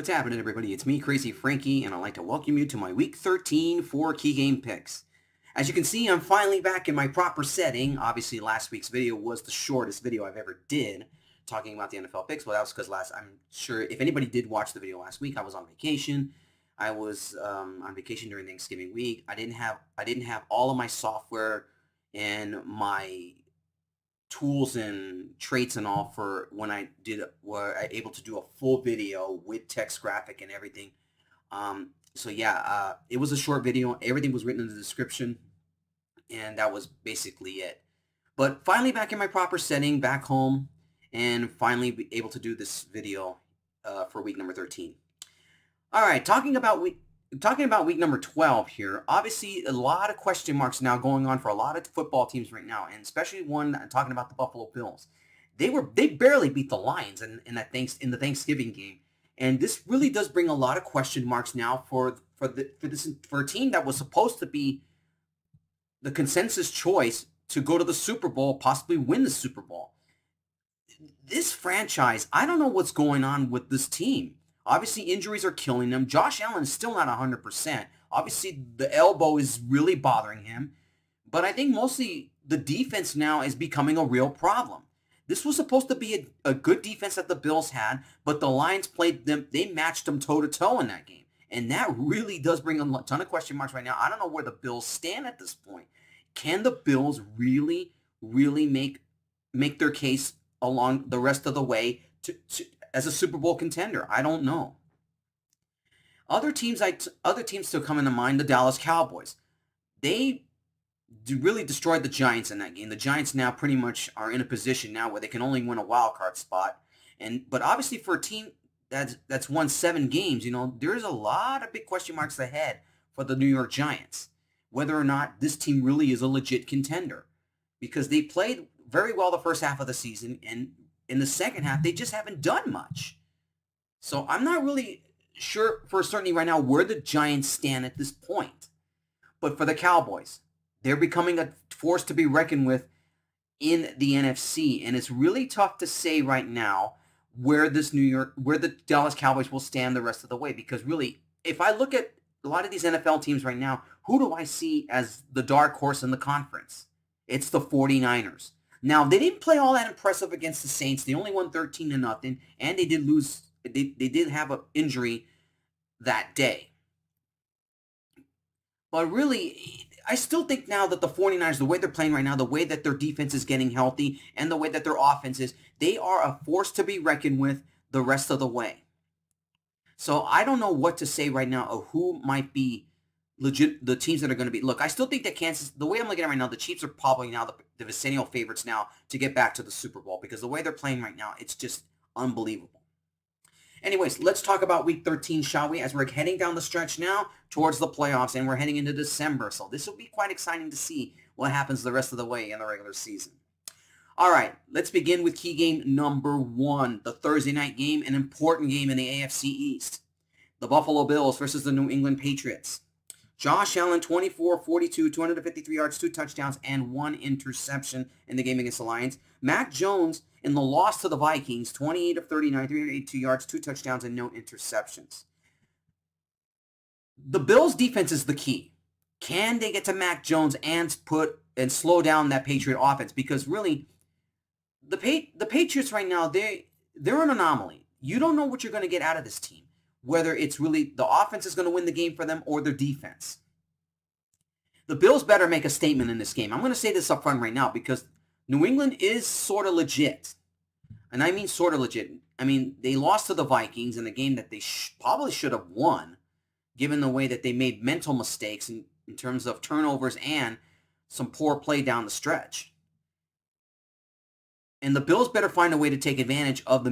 What's happening, everybody? It's me, Crazyfrankie, and I'd like to welcome you to my Week 13 4 key game picks. As you can see, I'm finally back in my proper setting. Obviously, last week's video was the shortest video I've ever did, talking about the NFL picks. Well, that was because I'm sure if anybody did watch the video last week, I was on vacation. I was on vacation during Thanksgiving week. I didn't have all of my software and my tools and traits and all for when were I able to do a full video with text, graphic, and everything. So yeah, it was a short video. Everything was written in the description, and that was basically it. But finally back in my proper setting, back home, and finally be able to do this video for week number 13. All right, talking about week number 12 here. Obviously, a lot of question marks now going on for a lot of football teams right now, and especially one talking about the Buffalo Bills. They barely beat the Lions in the Thanksgiving game, and this really does bring a lot of question marks now for a team that was supposed to be the consensus choice to go to the Super Bowl, possibly win the Super Bowl. This franchise, I don't know what's going on with this team. Obviously, injuries are killing them. Josh Allen is still not 100%. Obviously, the elbow is really bothering him. But I think mostly the defense now is becoming a real problem. This was supposed to be a good defense that the Bills had, but the Lions played them. They matched them toe-to-toe in that game. And that really does bring a ton of question marks right now. I don't know where the Bills stand at this point. Can the Bills really make their case along the rest of the way as a Super Bowl contender? I don't know. Other teams still come into mind, the Dallas Cowboys. They really destroyed the Giants in that game. The Giants now pretty much are in a position now where they can only win a wild card spot. But obviously for a team that's won 7 games, there's a lot of big question marks ahead for the New York Giants, whether or not this team really is a legit contender. Because they played very well the first half of the season, and in the second half, they just haven't done much. So I'm not really sure for certainty right now where the Giants stand at this point. But for the Cowboys, they're becoming a force to be reckoned with in the NFC. And it's really tough to say right now where the Dallas Cowboys will stand the rest of the way. Because really, if I look at a lot of these NFL teams right now, who do I see as the dark horse in the conference? It's the 49ers. Now, they didn't play all that impressive against the Saints. They only won 13-0, and they did lose. They did have an injury that day. But really, I still think now that the 49ers, the way they're playing right now, the way that their defense is getting healthy, and the way that their offense is, they are a force to be reckoned with the rest of the way. So I don't know what to say right now of who might be legit the teams that are going to be. Look, I still think that Kansas, the way I'm looking at it right now, the Chiefs are probably now the decennial favorites now to get back to the Super Bowl, because the way they're playing right now, it's just unbelievable. Anyways, let's talk about Week 13, shall we? As we're heading down the stretch now towards the playoffs, and we're heading into December. So this will be quite exciting to see what happens the rest of the way in the regular season. All right, let's begin with key game number 1, the Thursday night game, an important game in the AFC East. The Buffalo Bills versus the New England Patriots. Josh Allen, 24-42, 253 yards, 2 touchdowns, and 1 interception in the game against the Lions. Mac Jones in the loss to the Vikings, 28 of 39, 382 yards, 2 touchdowns, and no interceptions. The Bills' defense is the key. Can they get to Mac Jones and slow down that Patriot offense? Because really, the Patriots right now, they're an anomaly. You don't know what you're going to get out of this team, whether it's really the offense is going to win the game for them or their defense. The Bills better make a statement in this game. I'm going to say this up front right now because New England is sort of legit. And I mean sort of legit. I mean, they lost to the Vikings in a game that they probably should have won, given the way that they made mental mistakes in terms of turnovers and some poor play down the stretch. And the Bills better find a way to take advantage of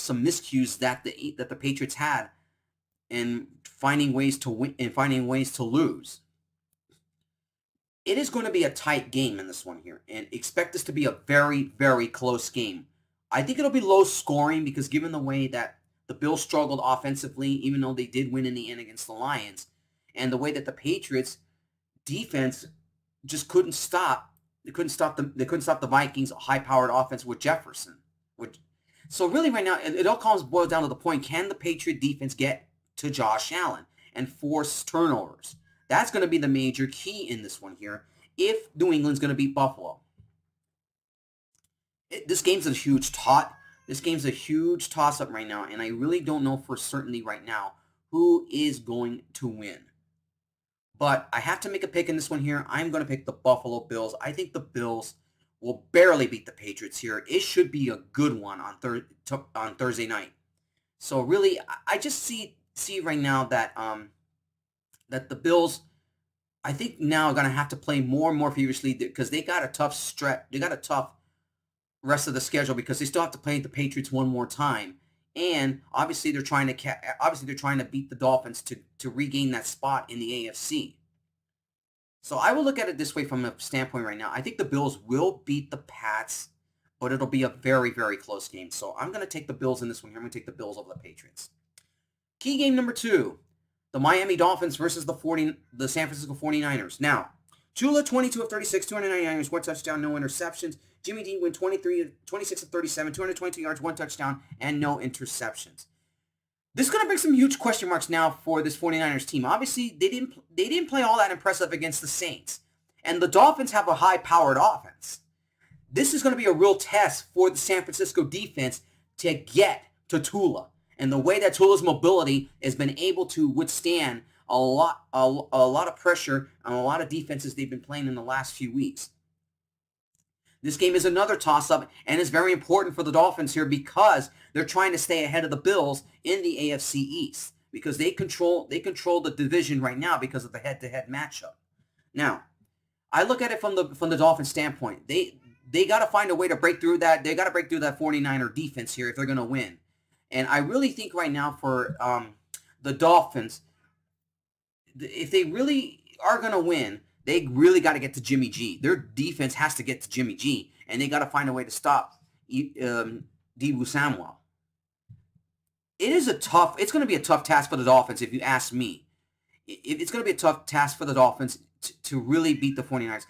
some miscues that the Patriots had, and finding ways to win and finding ways to lose. It is going to be a tight game in this one here, and expect this to be a very, very close game. I think it'll be low scoring because given the way that the Bills struggled offensively, even though they did win in the end against the Lions, and the way that the Patriots defense just couldn't stop. They couldn't stop the Vikings' high-powered offense with Jefferson. So really right now, it all boils down to the point, can the Patriot defense get to Josh Allen and force turnovers? That's going to be the major key in this one here if New England's going to beat Buffalo. This game's a huge toss-up right now, and I really don't know for certainty right now who is going to win. But I have to make a pick in this one here. I'm going to pick the Buffalo Bills. I think the Bills will barely beat the Patriots here. It should be a good one on Thursday night. So really, I just see right now that that the Bills, I think, now are going to have to play more and more furiously because they got a tough stretch. They got a tough rest of the schedule because they still have to play the Patriots one more time. And obviously they're trying to beat the Dolphins to regain that spot in the AFC. So I will look at it this way from a standpoint right now. I think the Bills will beat the Pats, but it'll be a very, very close game. So I'm going to take the Bills in this one here. I'm going to take the Bills over the Patriots. Key game number 2, the Miami Dolphins versus the San Francisco 49ers. Now, Tua 22 of 36, 299 yards, 1 touchdown, no interceptions. Jimmy D went 26 of 37, 222 yards, 1 touchdown, and no interceptions. This is going to bring some huge question marks now for this 49ers team. Obviously, they didn't play all that impressive against the Saints. And the Dolphins have a high-powered offense. This is going to be a real test for the San Francisco defense to get to Tua. And the way that Tula's mobility has been able to withstand a lot of pressure on a lot of defenses they've been playing in the last few weeks. This game is another toss-up, and it's very important for the Dolphins here because they're trying to stay ahead of the Bills in the AFC East because they control the division right now because of the head-to-head matchup. Now, I look at it from the Dolphins standpoint. They got to find a way to break through that. They got to break through that 49er defense here if they're going to win. And I really think right now for the Dolphins, if they really are going to win, they really got to get to Jimmy G. Their defense has to get to Jimmy G, and they got to find a way to stop Deebo Samuel. It's going to be a tough task for the Dolphins, if you ask me. It's going to be a tough task for the Dolphins to really beat the 49ers.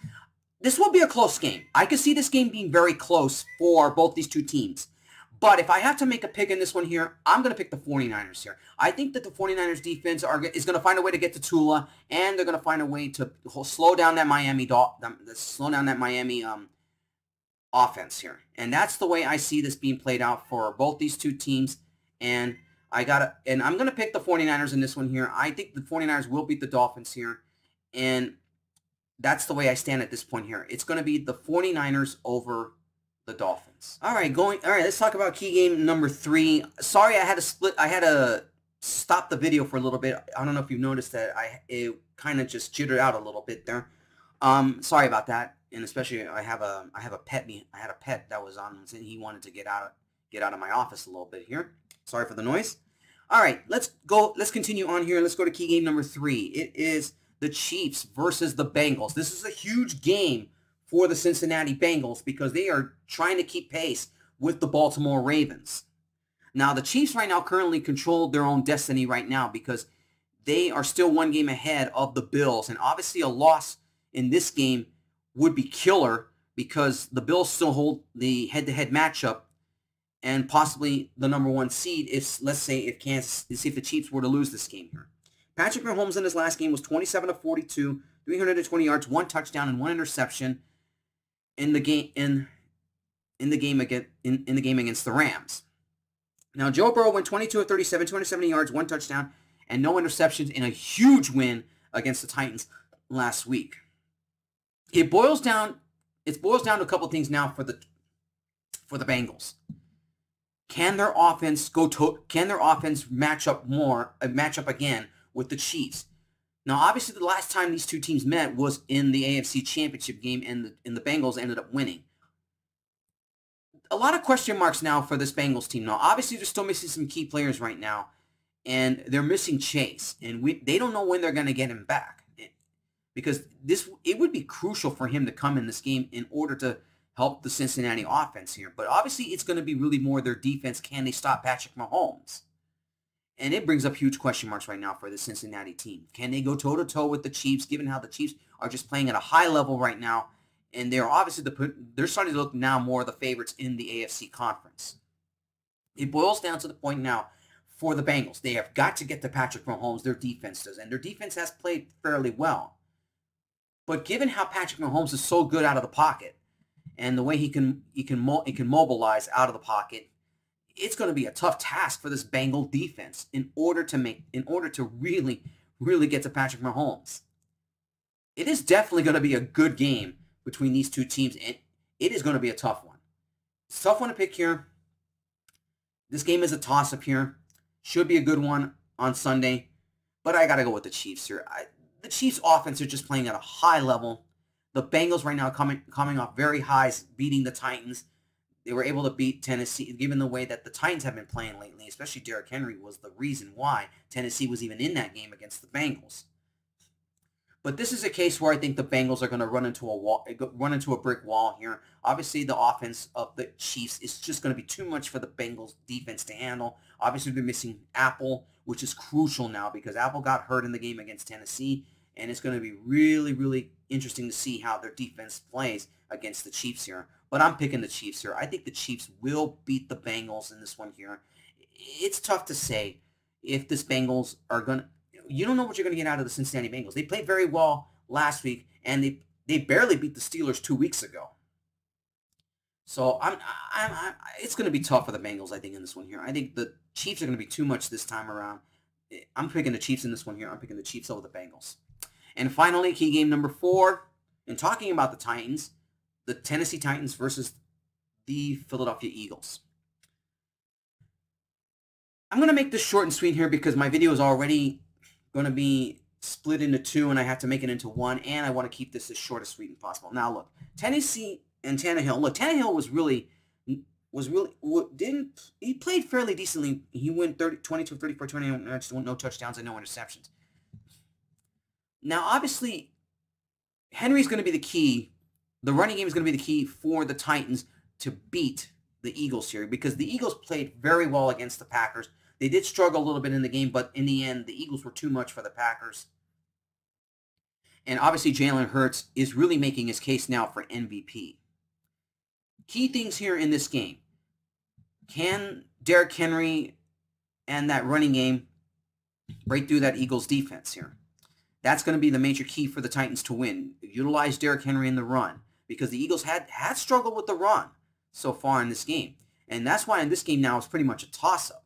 This will be a close game. I could see this game being very close for both these two teams. But if I have to make a pick in this one here, I'm going to pick the 49ers here. I think that the 49ers defense is going to find a way to get to Tua, and they're going to find a way to slow down that Miami offense here. And that's the way I see this being played out for both these two teams. And I'm going to pick the 49ers in this one here. I think the 49ers will beat the Dolphins here. And that's the way I stand at this point here. It's going to be the 49ers over the Dolphins. All right, let's talk about key game number 3. Sorry, I had to stop the video for a little bit. I don't know if you've noticed that it kind of just jittered out a little bit there. Sorry about that. And especially I had a pet that was on, and he wanted to get out of my office a little bit here. Sorry for the noise. All right, let's continue on here. Let's go to key game number 3. It is the Chiefs versus the Bengals. This is a huge game for the Cincinnati Bengals because they are trying to keep pace with the Baltimore Ravens. Now, the Chiefs right now currently control their own destiny right now because they are still 1 game ahead of the Bills. And obviously a loss in this game would be killer because the Bills still hold the head-to-head matchup and possibly the number 1 seed if the Chiefs were to lose this game here. Patrick Mahomes in his last game was 27 of 42, 320 yards, 1 touchdown, and 1 interception in the game against the Rams. Now, Joe Burrow went 22 of 37, 270 yards, 1 touchdown, and no interceptions in a huge win against the Titans last week. It boils down to a couple of things now for the Bengals. Can their offense match up again with the Chiefs? Now, obviously, the last time these two teams met was in the AFC Championship game, and the Bengals ended up winning. A lot of question marks now for this Bengals team. Now, obviously, they're still missing some key players right now, and they're missing Chase, and they don't know when they're going to get him back because it would be crucial for him to come in this game in order to help the Cincinnati offense here. But obviously, it's going to be really more their defense. Can they stop Patrick Mahomes? And it brings up huge question marks right now for the Cincinnati team. Can they go toe-to-toe with the Chiefs, given how the Chiefs are just playing at a high level right now? And they're obviously they're starting to look now more the favorites in the AFC conference. It boils down to the point now for the Bengals. They have got to get to Patrick Mahomes. Their defense does, and their defense has played fairly well. But given how Patrick Mahomes is so good out of the pocket, and the way he can mobilize out of the pocket, it's going to be a tough task for this Bengal defense in order to really get to Patrick Mahomes. It is definitely going to be a good game between these two teams, and it is going to be a tough one. It's a tough one to pick here. This game is a toss-up here. Should be a good one on Sunday, but I got to go with the Chiefs here. The Chiefs' offense are just playing at a high level. The Bengals right now coming off very highs, beating the Titans. They were able to beat Tennessee, given the way that the Titans have been playing lately, especially Derrick Henry was the reason why Tennessee was even in that game against the Bengals. But this is a case where I think the Bengals are going to run into a brick wall here. Obviously, the offense of the Chiefs is just going to be too much for the Bengals defense to handle. Obviously, they're missing Apple, which is crucial now because Apple got hurt in the game against Tennessee, and it's going to be really interesting to see how their defense plays against the Chiefs here. But I'm picking the Chiefs here. I think the Chiefs will beat the Bengals in this one here. It's tough to say if this Bengals are going to... You don't know what you're going to get out of the Cincinnati Bengals. They played very well last week, and they barely beat the Steelers 2 weeks ago. So it's going to be tough for the Bengals, I think, in this one here. I think the Chiefs are going to be too much this time around. I'm picking the Chiefs in this one here. I'm picking the Chiefs over the Bengals. And finally, key game number 4. In talking about the Titans, the Tennessee Titans versus the Philadelphia Eagles. I'm going to make this short and sweet here because my video is already going to be split into 2 and I have to make it into 1, and I want to keep this as short as sweet as possible. Now look, Tennessee and Tannehill. Look, Tannehill he played fairly decently. He went 22, 34, 21, no touchdowns and no interceptions. Now obviously Henry's going to be the key. The running game is going to be the key for the Titans to beat the Eagles here because the Eagles played very well against the Packers. They did struggle a little bit in the game, but in the end, the Eagles were too much for the Packers. And obviously, Jalen Hurts is really making his case now for MVP. Key things here in this game. Can Derrick Henry and that running game break through that Eagles defense here? That's going to be the major key for the Titans to win. Utilize Derrick Henry in the run because the Eagles had struggled with the run so far in this game. And that's why in this game now it's pretty much a toss-up.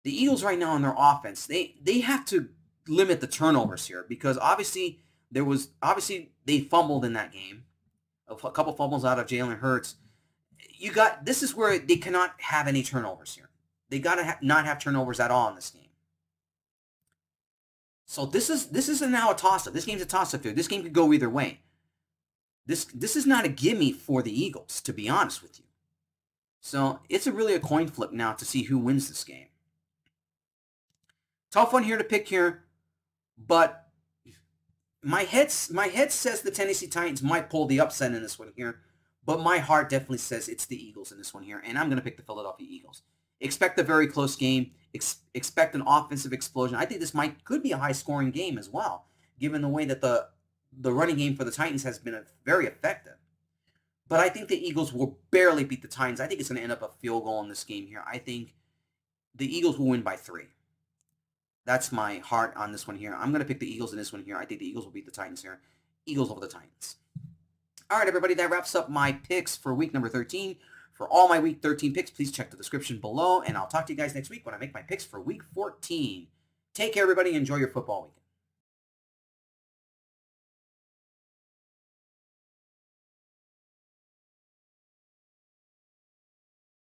The Eagles right now on their offense, they have to limit the turnovers here because obviously they fumbled in that game. A couple fumbles out of Jalen Hurts. This is where they cannot have any turnovers here. They got to not have turnovers at all in this game. So this is now a toss-up. This game's a toss-up here. This game could go either way. This is not a gimme for the Eagles, to be honest with you. So it's really a coin flip now to see who wins this game. Tough one here to pick here, but my head says the Tennessee Titans might pull the upset in this one here, but my heart definitely says it's the Eagles in this one here, and I'm going to pick the Philadelphia Eagles. Expect a very close game. Expect an offensive explosion. I think this could be a high-scoring game as well, given the way that the running game for the Titans has been very effective. But I think the Eagles will barely beat the Titans. I think it's going to end up a field goal in this game here. I think the Eagles will win by 3. That's my heart on this one here. I'm going to pick the Eagles in this one here. I think the Eagles will beat the Titans here. Eagles over the Titans. All right, everybody, that wraps up my picks for week number 13. For all my week 13 picks, please check the description below, and I'll talk to you guys next week when I make my picks for week 14. Take care, everybody. Enjoy your football weekend.